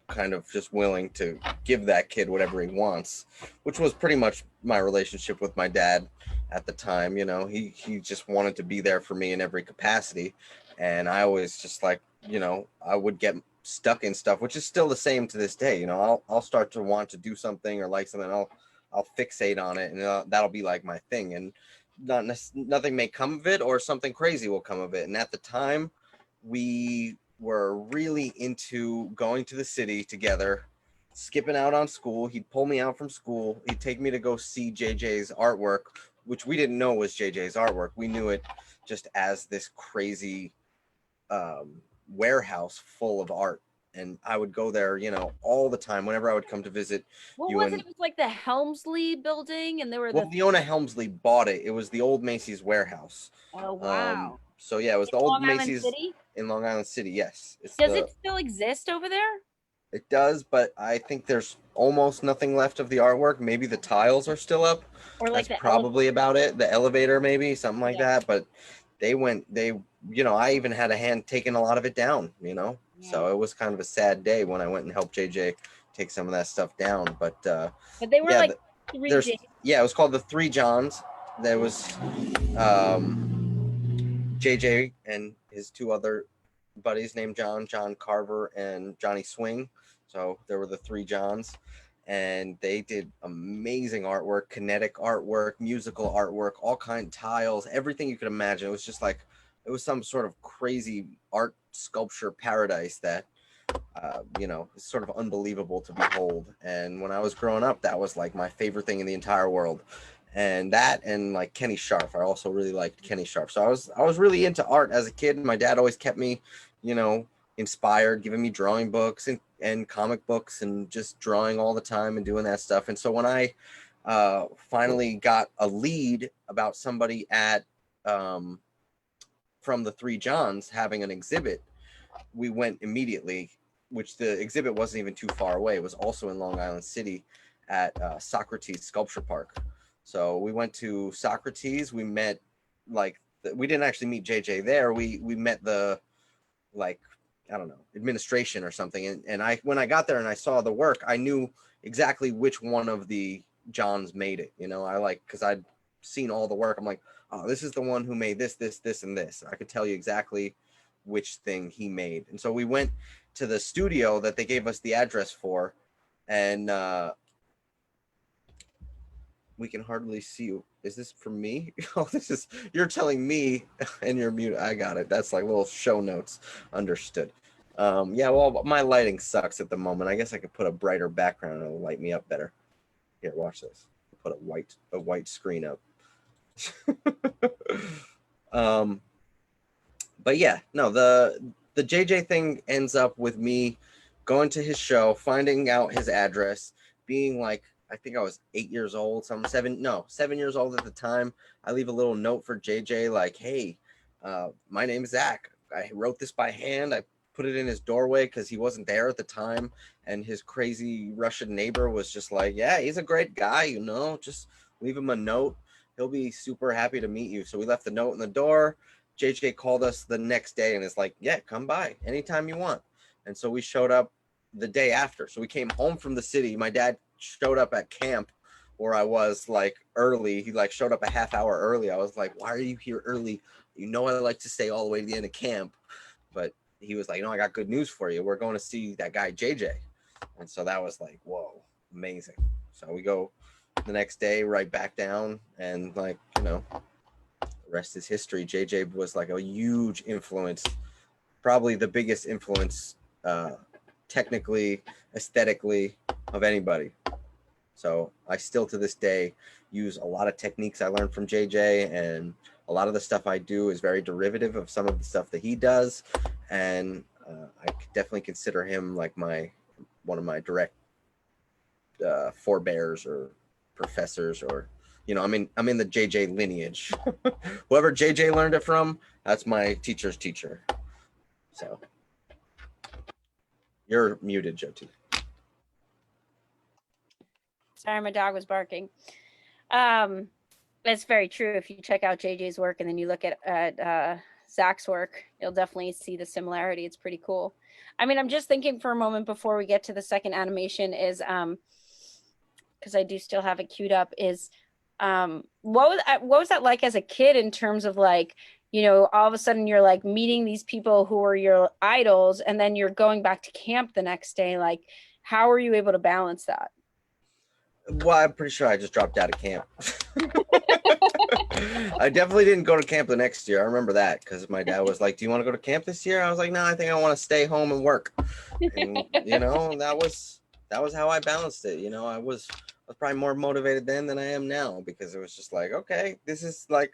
kind of just willing to give that kid whatever he wants, which was pretty much my relationship with my dad at the time. He just wanted to be there for me in every capacity, and I always just like, I would get stuck in stuff, which is still the same to this day. I'll start to want to do something or like something, I'll fixate on it, and that'll be like my thing, and nothing may come of it, or something crazy will come of it. And at the time, we were really into going to the city together, skipping out on school. He'd pull me out from school. He'd take me to go see JJ's artwork, which we didn't know was JJ's artwork. We knew it just as this crazy warehouse full of art. And I would go there, you know, all the time whenever I would come to visit. What was it? It was like the Helmsley building, and there were well, Leona Helmsley bought it. It was the old Macy's warehouse. Oh wow! So yeah, it was In the old Long Island Macy's City? in Long Island City. Yes, Does it still exist over there? It does, but I think there's almost nothing left of the artwork. Maybe the tiles are still up. Or like that's probably about it. The elevator, maybe something like Yeah. that. But you know, I even had a hand taking a lot of it down. You know, Yeah. so it was kind of a sad day when I went and helped JJ take some of that stuff down. But they were yeah, like three J's. yeah, it was called the Three Johns. There was JJ and his two other buddies named John Carver and Johnny Swing. So there were the Three Johns, and they did amazing artwork, kinetic artwork, musical artwork, all kind of tiles, everything you could imagine. It was just like, it was some sort of crazy art sculpture paradise that, you know, is sort of unbelievable to behold. And when I was growing up, that was like my favorite thing in the entire world. And that, and like Kenny Sharp, I also really liked Kenny Sharp. So I was really into art as a kid. My dad always kept me, you know, inspired, giving me drawing books and comic books and just drawing all the time and doing that stuff. And so when I finally got a lead about somebody at from the Three Johns having an exhibit, we went immediately, which the exhibit wasn't even too far away. It was also in Long Island City at Socrates Sculpture Park. So we went to Socrates. We met, like, we didn't actually meet JJ there. We met the, like, I don't know, administration or something. And I, when I got there and I saw the work, I knew exactly which one of the Johns made it. You know, I like, because I'd seen all the work. I'm like, oh, this is the one who made this, this, this, and this. I could tell you exactly which thing he made. And so we went to the studio that they gave us the address for, and we can hardly see you. Is this for me? Oh, this is, you're telling me and you're mute. I got it. That's like little show notes. Understood. Yeah, well, my lighting sucks at the moment. I guess I could put a brighter background and it'll light me up better. Here, watch this. Put a white screen up. But yeah, no, the JJ thing ends up with me going to his show, finding out his address, being like, I think I was 8 years old, 7 years old at the time. I leave a little note for JJ like, hey, my name is Zach. I wrote this by hand. I put it in his doorway because he wasn't there at the time. And his crazy Russian neighbor was just like, yeah, he's a great guy, you know, just leave him a note. He'll be super happy to meet you. So we left the note in the door. JJ called us the next day and is like, yeah, come by anytime you want. And so we showed up the day after. So we came home from the city. My dad showed up at camp where I was like early. He like showed up a half hour early. I was like, why are you here early? You know, I like to stay all the way to the end of camp. But he was like, no, I got good news for you. We're going to see that guy, JJ. And so that was like, whoa, amazing. So we go the next day right back down, and like, you know, the rest is history. JJ was like a huge influence, probably the biggest influence technically, aesthetically, of anybody. So I still to this day use a lot of techniques I learned from JJ, and a lot of the stuff I do is very derivative of some of the stuff that he does. And I definitely consider him like one of my direct forebears or professors, or, you know, I'm in the JJ lineage. Whoever JJ learned it from, that's my teacher's teacher. So you're muted, Joti. Sorry, my dog was barking. That's very true. If you check out JJ's work and then you look at Zach's work, you'll definitely see the similarity. It's pretty cool. I mean, I'm just thinking for a moment before we get to the second animation is, because I do still have it queued up, is what was that like as a kid in terms of like, you know, all of a sudden you're like meeting these people who are your idols, and then you're going back to camp the next day. Like, how are you able to balance that? Well, I'm pretty sure I just dropped out of camp. I definitely didn't go to camp the next year. I remember that because my dad was like, "Do you want to go to camp this year?" I was like, "No, I think I want to stay home and work." And that was how I balanced it. I was probably more motivated then than I am now because it was just like, okay, this is like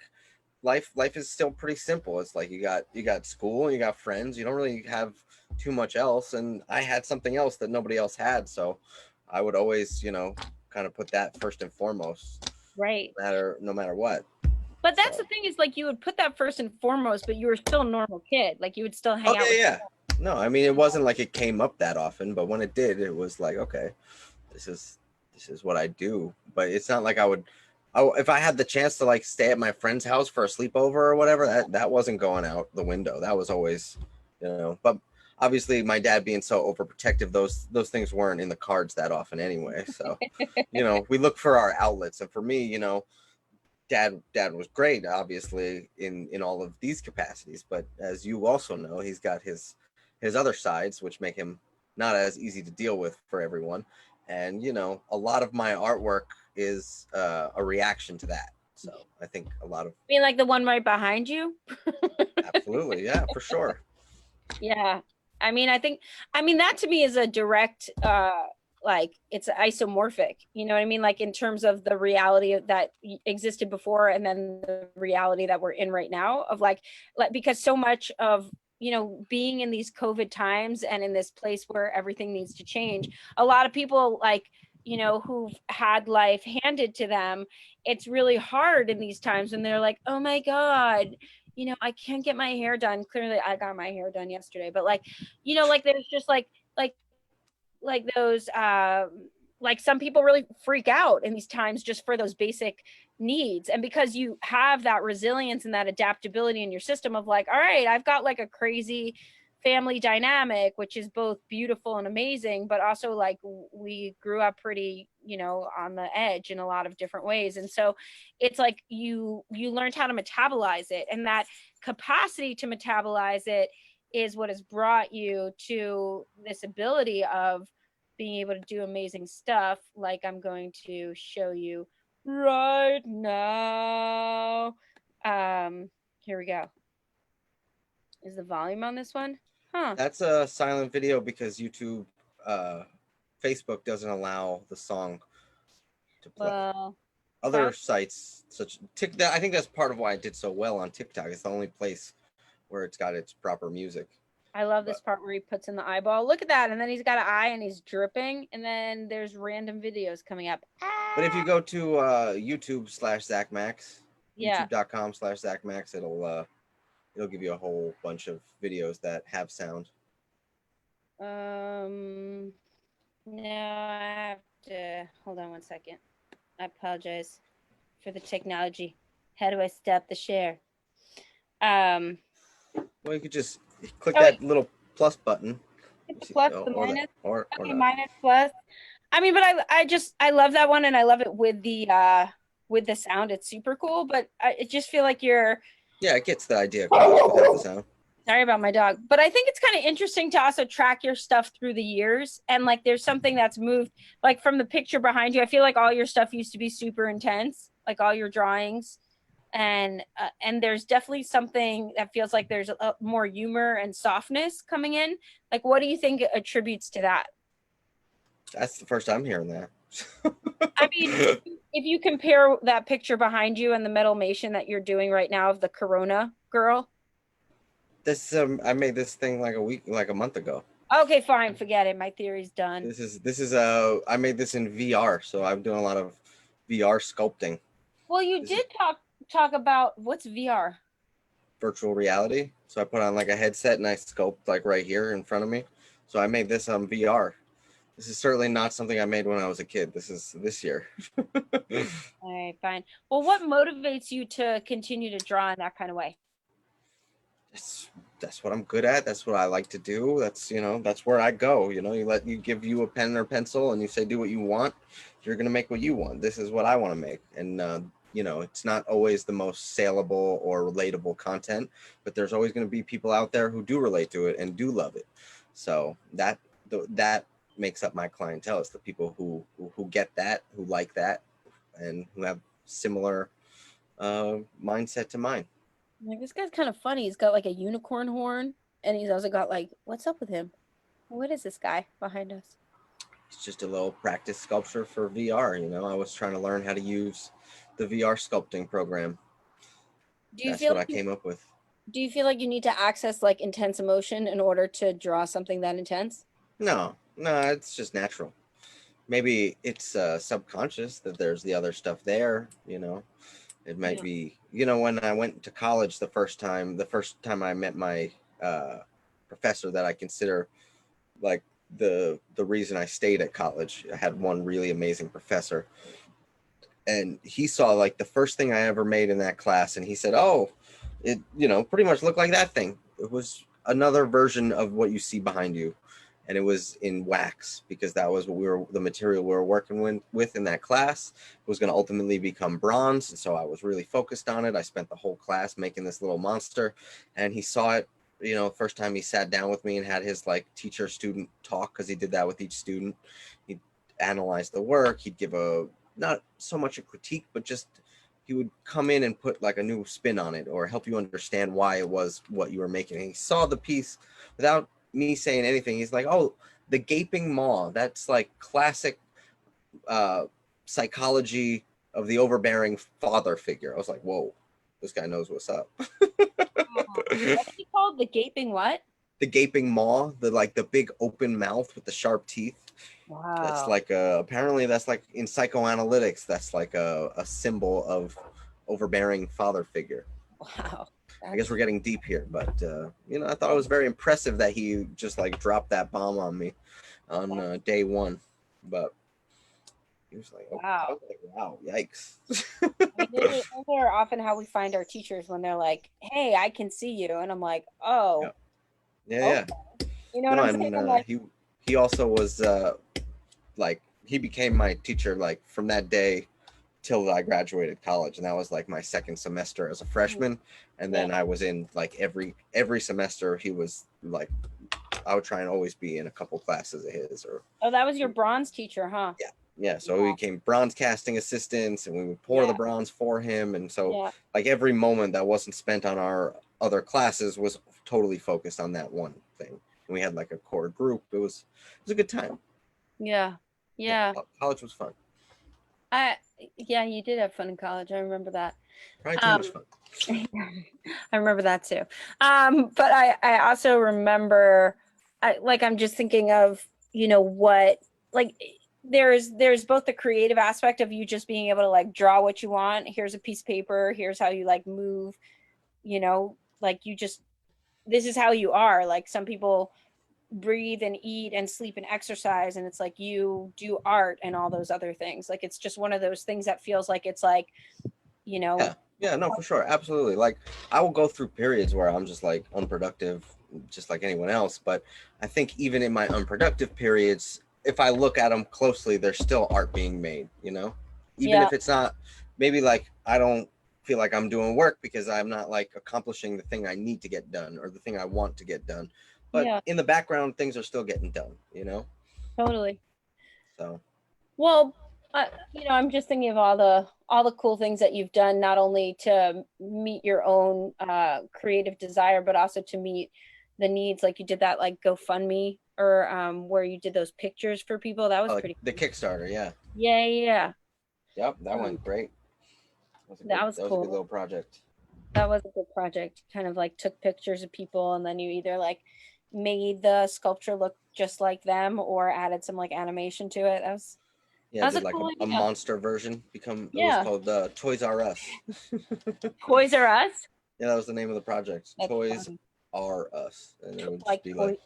life is still pretty simple. It's like you got school and you got friends. You don't really have too much else, and I had something else that nobody else had, so I would always, kind of put that first and foremost, Right. no matter what. But that's So the thing, is like you would put that first and foremost, but you were still a normal kid. Like you would still oh hang out yeah, with. yeah. No, I mean it wasn't like it came up that often, but when it did, it was like, okay, this is this is what I do. But it's not like if I had the chance to like stay at my friend's house for a sleepover or whatever, that wasn't going out the window. That was always, but obviously my dad being so overprotective, those things weren't in the cards that often anyway. So, we look for our outlets. And for me, dad was great, obviously, in all of these capacities, but as you also know, he's got his other sides, which make him not as easy to deal with for everyone. And a lot of my artwork is a reaction to that. So I think a lot of I mean, like the one right behind you. absolutely, yeah, for sure. Yeah. I mean that to me is a direct like it's isomorphic. You know what I mean? Like in terms of the reality that existed before and then the reality that we're in right now of like because so much of being in these COVID times and in this place where everything needs to change, a lot of people like who've had life handed to them, it's really hard in these times when they're like, oh my God, I can't get my hair done. Clearly, I got my hair done yesterday, but like, like there's just like those like some people really freak out in these times just for those basic needs. And because you have that resilience and that adaptability in your system of like, all right, I've got like a crazy family dynamic, which is both beautiful and amazing, but also like we grew up pretty, on the edge in a lot of different ways. And so it's like you learned how to metabolize it, and that capacity to metabolize it is what has brought you to this ability of being able to do amazing stuff like I'm going to show you right now. Here we go. Is the volume on this one? Huh. That's a silent video because YouTube, uh, Facebook doesn't allow the song to play. Well, Other fine. sites such TikTok, I think that's part of why I did so well on TikTok. It's the only place where it's got its proper music. I love But this part where he puts in the eyeball. Look at that. And then he's got an eye and he's dripping. And then there's random videos coming up. but if you Ah! go to YouTube/Zac Max, Yeah. YouTube.com/Zac Max, it'll give you a whole bunch of videos that have sound. Now I have to hold on one second. I apologize for the technology. How do I stop the share? Well, you could just click Oh wait, that little plus button. hit the plus, the Or that, minus. or Okay, not. minus plus. I mean, but I love that one, and I love it with the sound. It's super cool, but I just feel like you're Yeah, it gets the idea across without the sound. sorry about my dog, but I think it's kind of interesting to also track your stuff through the years, and like there's something that's moved like from the picture behind you. I feel like all your stuff used to be super intense, like all your drawings, and there's definitely something that feels like there's a more humor and softness coming in. Like, what do you think attributes to that? That's the first time hearing that. I mean, if you compare that picture behind you and the metalmation that you're doing right now of the Corona girl. This I made this thing like a month ago. Okay, fine, forget it. My theory's done. This is I made this in VR, so I'm doing a lot of VR sculpting. Well, you This is did talk about what's VR. virtual reality. So I put on like a headset and I sculpt like right here in front of me. So I made this on VR. This is certainly not something I made when I was a kid. This is this year. All right, fine. Well, what motivates you to continue to draw in that kind of way? That's what I'm good at. That's what I like to do. That's where I go. You give you a pen or pencil and you say do what you want. You're gonna make what you want. This is what I want to make, and it's not always the most saleable or relatable content, but there's always going to be people out there who do relate to it and do love it. So that makes up my clientele. It's the people who get that, who like that, and who have similar mindset to mine. Like, this guy's kind of funny. He's got like a unicorn horn, and he's also got like, what's up with him? What is this guy behind us? It's just a little practice sculpture for VR. I was trying to learn how to use the VR sculpting program. Do you That's feel what like I came up with. do you feel like you need to access like intense emotion in order to draw something that intense? No, no, it's just natural. Maybe it's subconscious that there's the other stuff there. It might Yeah. be, when I went to college the first time I met my professor that I consider like the reason I stayed at college. I had one really amazing professor, and he saw like the first thing I ever made in that class, and he said, "Oh, it pretty much looked like that thing. It was another version of what you see behind you." And it was in wax, because that was the material we were working with in that class. It was going to ultimately become bronze, and so I was really focused on it. I spent the whole class making this little monster, and he saw it. First time he sat down with me and had his like teacher student talk, because he did that with each student. He'd analyze the work. He'd give not so much a critique, but just he would come in and put like a new spin on it, or help you understand why it was what you were making. And he saw the piece without me saying anything. He's like, "Oh, the gaping maw. That's like classic psychology of the overbearing father figure." I was like, "Whoa, this guy knows what's up." What's he called? The gaping what? The gaping maw, the big open mouth with the sharp teeth. That's Wow. like apparently that's like in psychoanalytics, that's like a symbol of overbearing father figure. Wow. I guess we're getting deep here, but I thought it was very impressive that he just like dropped that bomb on me on day one. But he was like, "Oh," I Wow. was like, "Wow, yikes!" I mean, those are often how we find our teachers when they're like, "Hey, I can see you," and I'm like, Yeah, "Oh, yeah, okay." yeah. You know what No, I'm saying? and I'm like, he also was like he became my teacher like from that day till I graduated college, and that was like my second semester as a freshman. And yeah. then I was in like every semester. He was like, I would try and always be in a couple classes of his, or Oh, that was your bronze teacher, huh? yeah, yeah. So we Yeah. became bronze casting assistants, and we would pour the Yeah. bronze for him. And so Yeah. like every moment that wasn't spent on our other classes was totally focused on that one thing. And we had like a core group. It was a good time. Yeah. Yeah, Yeah. college was fun. I yeah, you did have fun in college. I remember that. Probably too much Um fun. I remember that too. But I also remember I'm just thinking of, what like there's both the creative aspect of you just being able to like draw what you want. Here's a piece of paper, here's how you like move, like you just this is how you are. Like some people breathe and eat and sleep and exercise, and it's like you do art and all those other things. Like it's just one of those things that feels like it's like, you Yeah, know, yeah, no, for sure, absolutely. Like I will go through periods where I'm just like unproductive, just like anyone else. But I think even in my unproductive periods, if I look at them closely, there's still art being made. Even yeah, if it's not, maybe like I don't feel like I'm doing work because I'm not like accomplishing the thing I need to get done or the thing I want to get done. But yeah, in the background, things are still getting done. totally. So Well, I'm just thinking of all the cool things that you've done, not only to meet your own creative desire, but also to meet the needs. Like you did that like GoFundMe, or where you did those pictures for people. That was like pretty the cool. Kickstarter, yeah, Yeah, yeah, yeah. yep, that Um, went great. that was That was a good cool. little project. That was a good project. Kind of like took pictures of people, and then you either like made the sculpture look just like them or added some like animation to it. Yeah, That was a did like cool a idea. monster version. It was Yeah. called Toys R Us. Toys R Us. Yeah, that was the name of the project. That's Toys funny. R Us, and it would just Like be like toy,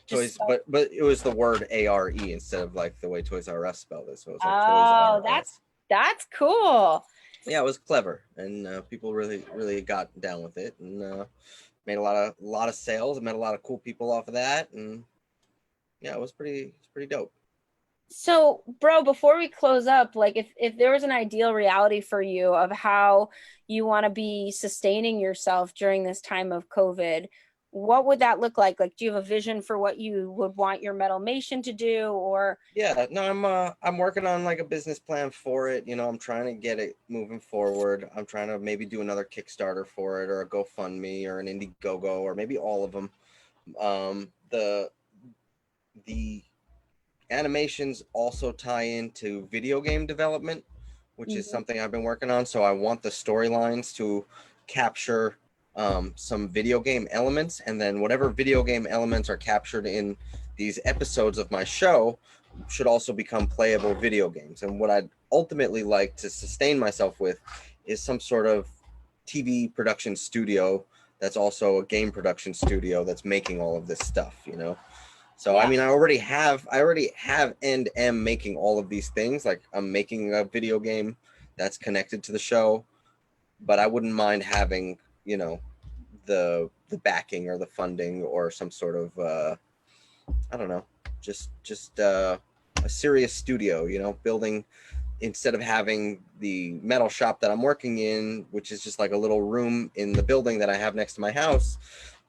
just toys, spell. but it was the word ARE instead of like the way Toys R Us spelled it. So it was like Toys Oh, R that's Us. that's cool. Yeah, it was clever, and people really really got down with it, and made a lot of sales. I met a lot of cool people off of that, and yeah, it's pretty dope. So, bro, before we close up, like if there was an ideal reality for you of how you want to be sustaining yourself during this time of COVID, what would that look like? Like, do you have a vision for what you would want your metalmation to do? Or Yeah, no, I'm working on like a business plan for it. You know, I'm trying to get it moving forward. I'm trying to maybe do another Kickstarter for it, or a GoFundMe, or an Indiegogo, or maybe all of them. The animations also tie into video game development, which is Mhm. something I've been working on. So I want the storylines to capture some video game elements, and then whatever video game elements are captured in these episodes of my show should also become playable video games. And what I'd ultimately like to sustain myself with is some sort of TV production studio that's also a game production studio that's making all of this stuff, you know. So I Yeah. mean, I already have and am making all of these things. Like I'm making a video game that's connected to the show, but I wouldn't mind having, you know, the backing or the funding or some sort of I don't know, just a serious studio, you know, building, instead of having the metal shop that I'm working in, which is just like a little room in the building that I have next to my house,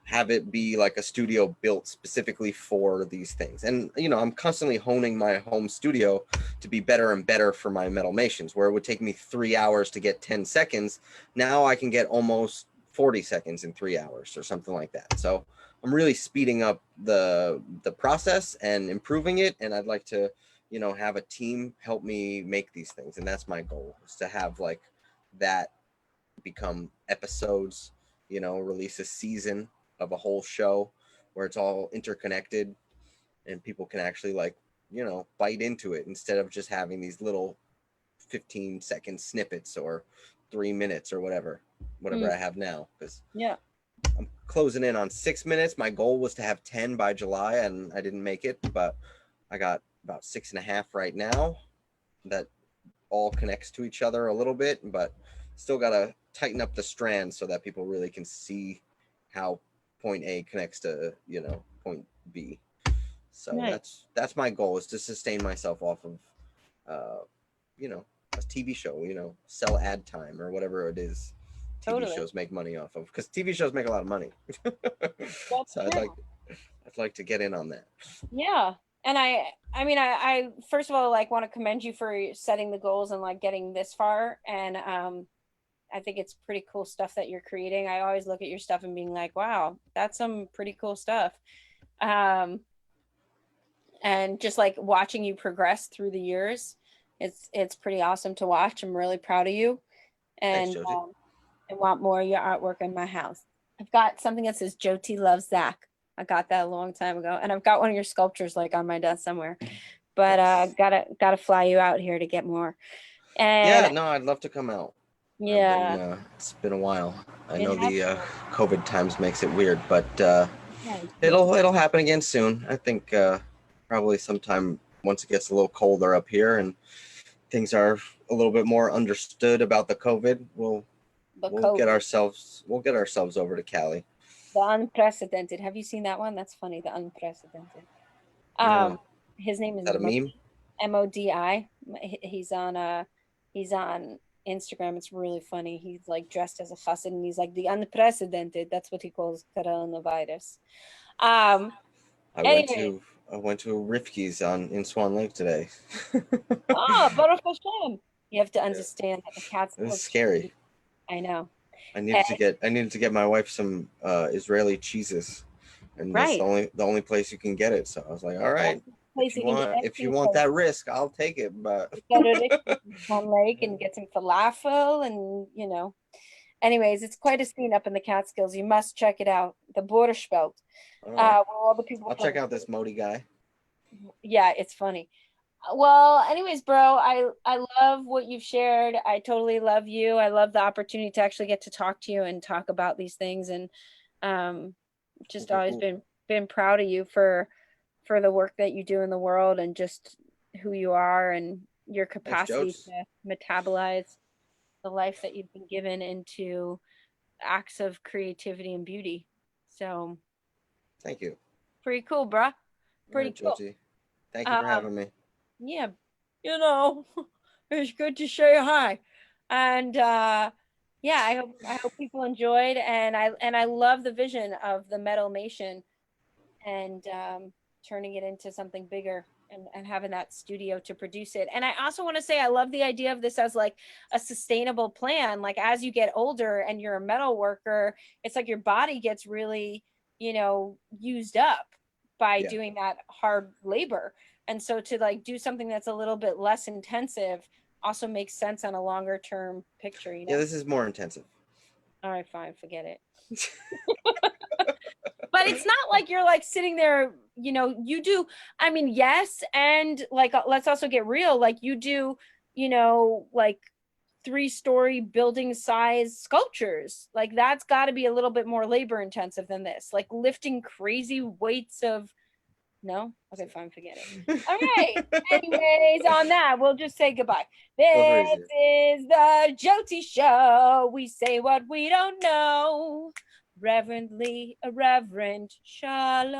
have it be like a studio built specifically for these things. And you know, I'm constantly honing my home studio to be better and better for my metalmations. Where it would take me 3 hours to get 10 seconds, now I can get almost 40 seconds in 3 hours or something like that. So I'm really speeding up the process and improving it, and I'd like to, you know, have a team help me make these things. And that's my goal, is to have like that become episodes, you know, release a season of a whole show where it's all interconnected and people can actually, like, you know, bite into it instead of just having these little 15-second snippets or 3 minutes or whatever Mm, I have now. Because yeah. I'm closing in on 6 minutes. My goal was to have 10 by July, and I didn't make it, but I got about 6.5 right now. That all connects to each other a little bit, but still got to tighten up the strands so that people really can see how point A connects to, you know, point B. So Nice. that's my goal, is to sustain myself off of, uh, you know, a TV show, you know, sell ad time or whatever it is. TV Totally. shows make money off of, because TV shows make a lot of money. That's So true. I'd like to get in on that. Yeah. And I mean, I first of all, like, want to commend you for setting the goals and like getting this far. And I think it's pretty cool stuff that you're creating. I always look at your stuff and being like, wow, that's some pretty cool stuff. Um, and just like watching you progress through the years, it's pretty awesome to watch. I'm really proud of you, Thanks, and Joji. I want more of your artwork in my house. I've got something that says Joti loves Zac. I got that a long time ago, and I've got one of your sculptures like on my desk somewhere. But Yes. gotta fly you out here to get more. Yeah, And no, I'd love to come out. I've been yeah, it's been a while. I it know has the been. COVID times makes it weird, but Yeah, it'll happen again soon. I think probably sometime once it gets a little colder up here and things are a little bit more understood about the COVID, the COVID, we'll get ourselves over to Cali. the unprecedented. Have you seen that one? That's funny. The unprecedented. No, Um, his name is is that a meme? Modi. He's on Instagram. It's really funny. He's like dressed as a chassid and he's like the unprecedented. That's what he calls coronavirus. Um, I went anyway, to I went to Rifki's on in Swan Lake today. Baruch Hashem. You have to Yeah, understand that the it was Catskills scary. I know. I And, needed to get my wife some Israeli cheeses, and that's right. the only place you can get it. So I was like, all That's right, the place you can get if you anything want from. that risk, I'll take it. But You go to Swan Lake and get some falafel and Anyways, it's quite a scene up in the Catskills. You must check it out. The Borscht Belt, all right, where all the people I'll from. check out this Modi guy. Yeah, it's funny. Well, anyways, bro, I love what you've shared. I totally love you. I love the opportunity to actually get to talk to you and talk about these things, and um, Cool, just cool, always cool. been proud of you for the work that you do in the world and just who you are and your Thanks, capacity Jodes. to metabolize the life that you've been given into acts of creativity and beauty. So Thank you. pretty cool, bruh. All Pretty right, cool. Joji. Thank you for Um, having me. yeah, you know, it's good to say hi. And yeah, I hope people enjoyed, and I love the vision of the metalmation and turning it into something bigger and having that studio to produce it. And I also want to say I love the idea of this as like a sustainable plan. Like as you get older and you're a metal worker, it's like your body gets really, used up by Yeah. doing that hard labor. And so to like do something that's a little bit less intensive also makes sense on a longer term picture, you Yeah, know? this is more intensive. All right, fine, forget it. But it's not like you're like sitting there, you do, I mean, yes, and like let's also get real, like you do, like 3-story building size sculptures. Like that's got to be a little bit more labor intensive than this, like lifting crazy weights of, no, okay, fine, forget it. All right, anyways, on that we'll just say goodbye. Go This crazy. is the Joti Show. We say what we don't know. Reverently irreverent. Shalom.